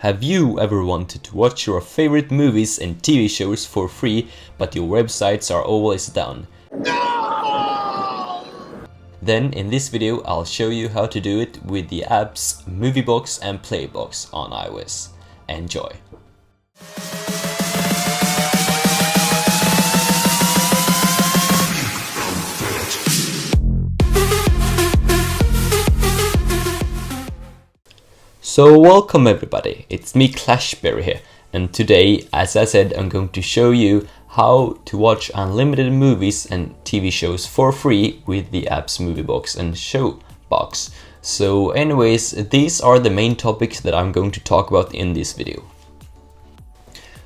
Have you ever wanted to watch your favorite movies and TV shows for free, but your websites are always down? No! Then in this video I'll show you how to do it with the apps MovieBox and Playbox on iOS. Enjoy! So welcome everybody, it's me Clashberry here, and today, as I said, I'm going to show you how to watch unlimited movies and TV shows for free with the apps MovieBox and ShowBox. So anyways, these are the main topics that I'm going to talk about in this video.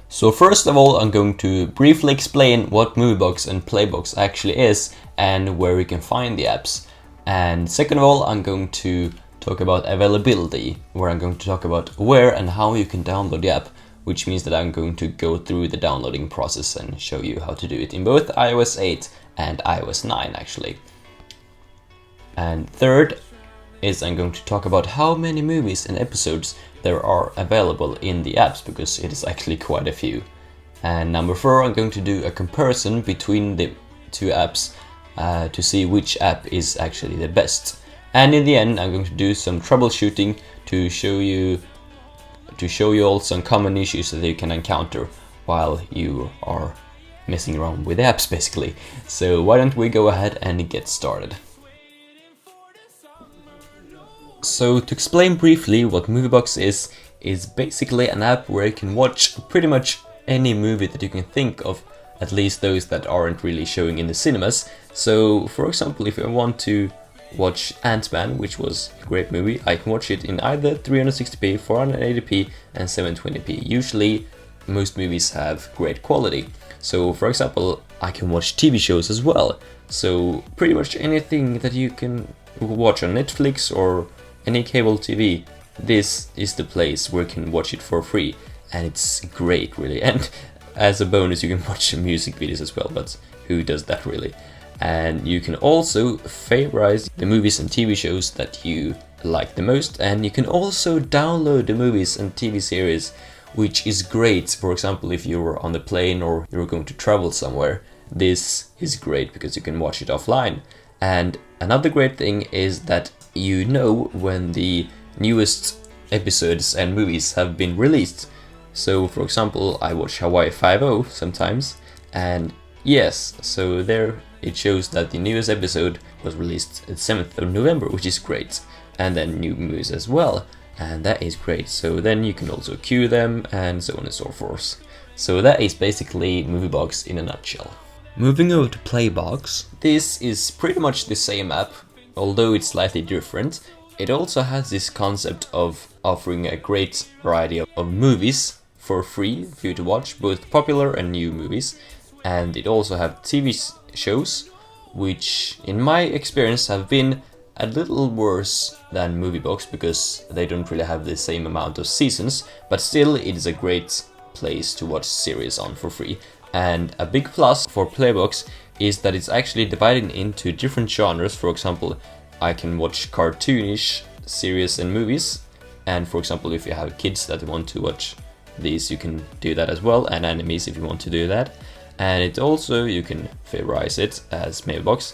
So first of all, I'm going to briefly explain what MovieBox and Playbox actually is and where you can find the apps. And second of all, I'm going to talk about availability, where I'm going to talk about where and how you can download the app, which means that I'm going to go through the downloading process and show you how to do it in both iOS 8 and iOS 9 actually. And third is I'm going to talk about how many movies and episodes there are available in the apps, because it is actually quite a few. And number four, I'm going to do a comparison between the two apps to see which app is actually the best. And in the end, I'm going to do some troubleshooting to show you all some common issues that you can encounter while you are messing around with apps basically. So why don't we go ahead and get started. So to explain briefly what MovieBox is basically an app where you can watch pretty much any movie that you can think of, at least those that aren't really showing in the cinemas. So for example, if I want to watch Ant-Man, which was a great movie, I can watch it in either 360p, 480p and 720p. Usually most movies have great quality. So for example, I can watch TV shows as well. So pretty much anything that you can watch on Netflix or any cable TV, this is the place where you can watch it for free. And it's great really. And as a bonus you can watch music videos as well, but who does that really? And you can also favorite the movies and TV shows that you like the most, and you can also download the movies and TV series, which is great. For example, if you're on the plane or you're going to travel somewhere, this is great because you can watch it offline. And another great thing is that you know when the newest episodes and movies have been released. So for example, I watch Hawaii Five-0 sometimes, and yes, so there it shows that the newest episode was released the 7th of November, which is great. And then new movies as well, and that is great. So then you can also queue them and so on and so forth. So that is basically MovieBox in a nutshell. Moving over to Playbox, this is pretty much the same app, although it's slightly different. It also has this concept of offering a great variety of movies for free for you to watch, both popular and new movies. And it also have TV shows, which in my experience have been a little worse than MovieBox because they don't really have the same amount of seasons, but still it is a great place to watch series on for free. And a big plus for Playbox is that it's actually divided into different genres. For example, I can watch cartoonish series and movies, and for example if you have kids that want to watch these, you can do that as well, and animes if you want to do that. And it also, you can favorite it as MovieBox.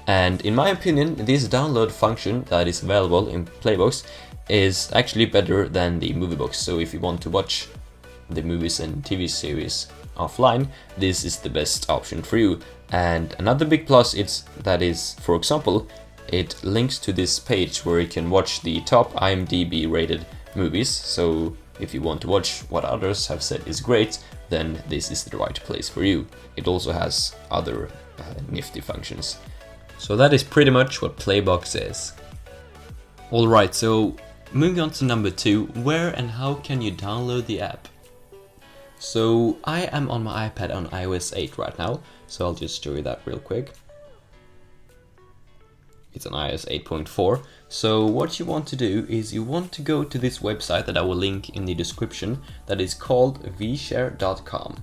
And in my opinion, this download function that is available in Playbox is actually better than the MovieBox. So if you want to watch the movies and TV series offline, this is the best option for you. And another big plus is that is, for example, it links to this page where you can watch the top IMDb rated movies. So if you want to watch what others have said is great, then this is the right place for you. It also has other nifty functions. So that is pretty much what Playbox is. Alright, so moving on to number 2, where and how can you download the app? So I am on my iPad on iOS 8 right now, so I'll just show you that real quick. It's on iOS 8.4. So what you want to do is you want to go to this website that I will link in the description, that is called vshare.com.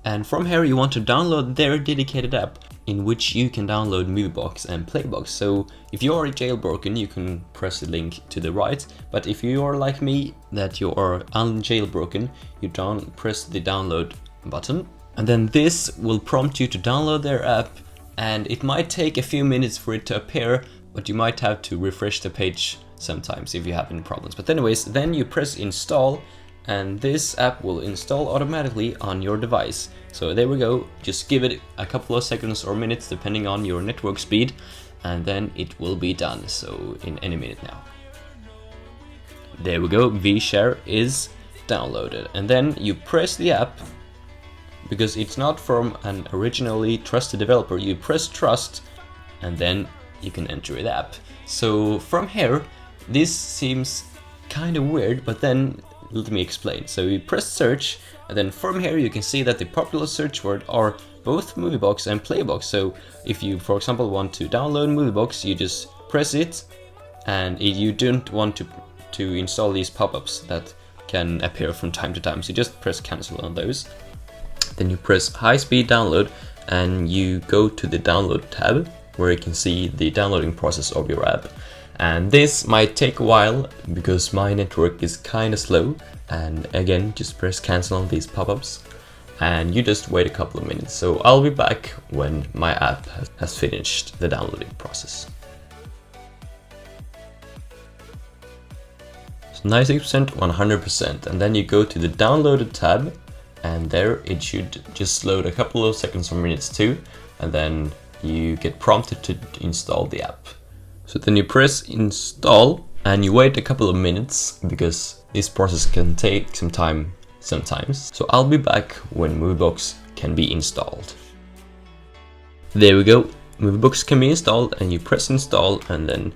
And from here you want to download their dedicated app, in which you can download MovieBox and Playbox. So if you are jailbroken, you can press the link to the right, but if you are like me, that you are unjailbroken, you don't press the download button, and then this will prompt you to download their app, and it might take a few minutes for it to appear, but you might have to refresh the page sometimes if you have any problems. But anyways, then you press install, and this app will install automatically on your device. So there we go, just give it a couple of seconds or minutes depending on your network speed, and then it will be done, so in any minute now. There we go, VShare is downloaded, and then you press the app, because it's not from an originally trusted developer, you press trust, and then you can enter the app. So from here, this seems kind of weird, but then let me explain. So you press search, and then from here you can see that the popular search word are both MovieBox and Playbox. So if you, for example, want to download MovieBox, you just press it, and if you don't want to install these pop-ups that can appear from time to time, so you just press cancel on those. Then you press high-speed download, and you go to the download tab where you can see the downloading process of your app. And this might take a while because my network is kind of slow, and again, just press cancel on these pop-ups, and you just wait a couple of minutes. So I'll be back when my app has finished the downloading process. So 90%, 100%, and then you go to the downloaded tab, and there it should just load a couple of seconds or minutes too, and then you get prompted to install the app. So then you press install, and you wait a couple of minutes because this process can take some time sometimes. So I'll be back when MovieBox can be installed. There we go, MovieBox can be installed, and you press install, and then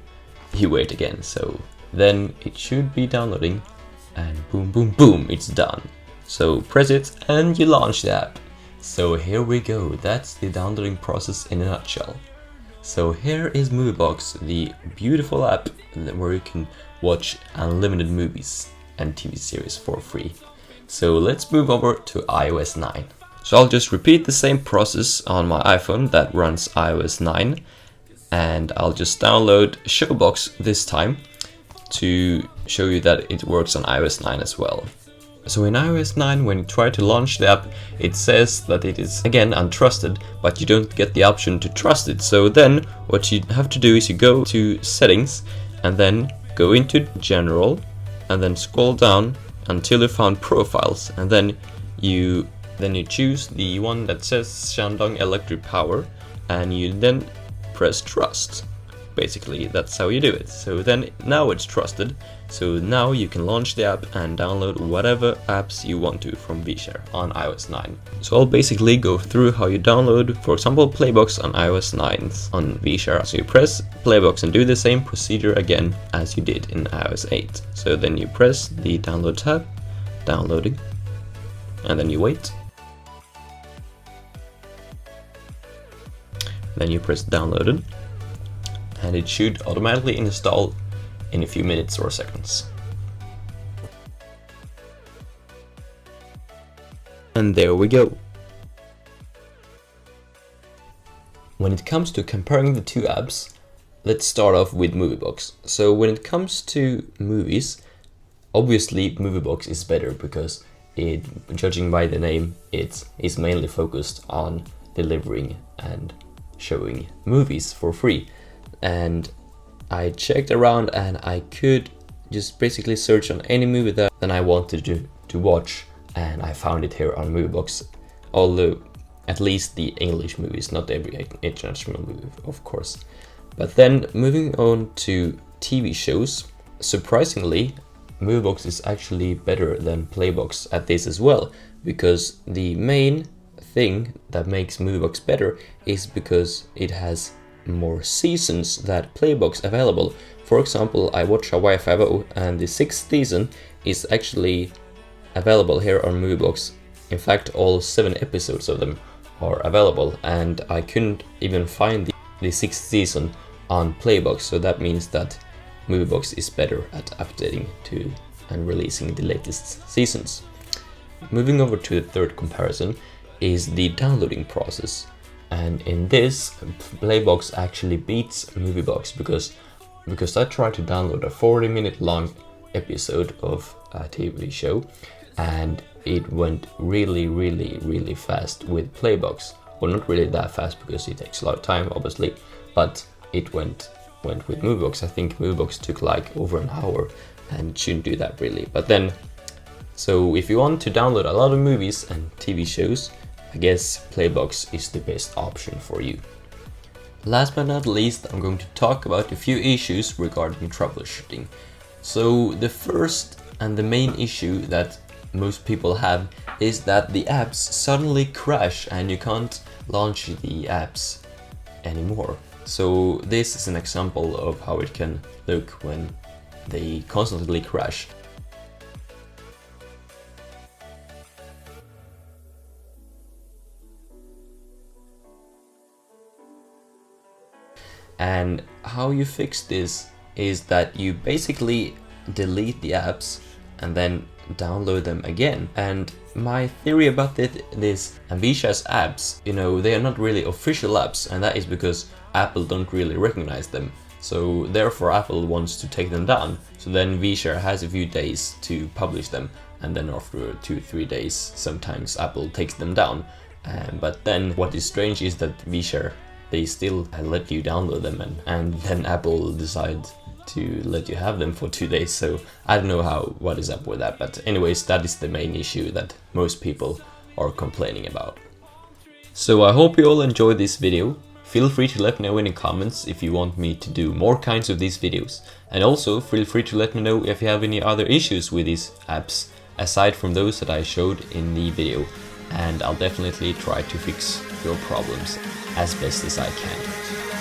you wait again. So then it should be downloading, and boom, boom, boom, it's done. So press it, and you launch the app. So here we go, that's the downloading process in a nutshell. So here is MovieBox, the beautiful app where you can watch unlimited movies and TV series for free. So let's move over to iOS 9. So I'll just repeat the same process on my iPhone that runs iOS 9, and I'll just download ShowBox this time to show you that it works on iOS 9 as well. So in iOS 9, when you try to launch the app, it says that it is again untrusted, but you don't get the option to trust it. So then what you have to do is you go to settings, and then go into general, and then scroll down until you found profiles, and then you choose the one that says Shandong Electric Power, and you then press trust. Basically, that's how you do it. So then now it's trusted. So now you can launch the app and download whatever apps you want to from VShare on iOS 9. So I'll basically go through how you download, for example, Playbox on iOS 9 on VShare. So you press Playbox and do the same procedure again as you did in iOS 8. So then you press the download tab, downloading, and then you wait. Then you press downloaded, and it should automatically install in a few minutes or seconds. And there we go. When it comes to comparing the two apps, let's start off with MovieBox. So when it comes to movies, obviously MovieBox is better because it, judging by the name, it is mainly focused on delivering and showing movies for free. And I checked around, and I could just basically search on any movie that I wanted to watch, and I found it here on MovieBox. Although at least the English movies, not every international movie, of course. But then moving on to TV shows, surprisingly, MovieBox is actually better than Playbox at this as well, because the main thing that makes MovieBox better is because it has more seasons that Playbox available. For example, I watched Hawaii 5-0, and the 6th season is actually available here on MovieBox. In fact, all 7 episodes of them are available, and I couldn't even find the 6th season on Playbox, so that means that MovieBox is better at updating to and releasing the latest seasons. Moving over to the third comparison is the downloading process. And in this, Playbox actually beats MovieBox because I tried to download a 40-minute long episode of a TV show, and it went really fast with Playbox. Well, not really that fast because it takes a lot of time, obviously, but it went with MovieBox. I think MovieBox took like over an hour, and shouldn't do that really. But then, so if you want to download a lot of movies and TV shows, I guess Playbox is the best option for you. Last but not least, I'm going to talk about a few issues regarding troubleshooting. So the first and the main issue that most people have is that the apps suddenly crash and you can't launch the apps anymore. So this is an example of how it can look when they constantly crash. And how you fix this is that you basically delete the apps and then download them again. And my theory about this Ambitia's apps, they are not really official apps, and that is because Apple don't really recognize them. So therefore Apple wants to take them down. So then VShare has a few days to publish them, and then after 2-3 days sometimes Apple takes them down. But then what is strange is that VShare, they still let you download them, and then Apple decide to let you have them for 2 days. So I don't know what is up with that, but anyways, that is the main issue that most people are complaining about. So I hope you all enjoyed this video. Feel free to let me know in the comments if you want me to do more kinds of these videos, and also feel free to let me know if you have any other issues with these apps aside from those that I showed in the video, and I'll definitely try to fix your problems as best as I can.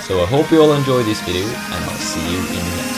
So I hope you all enjoyed this video, and I'll see you in the next one.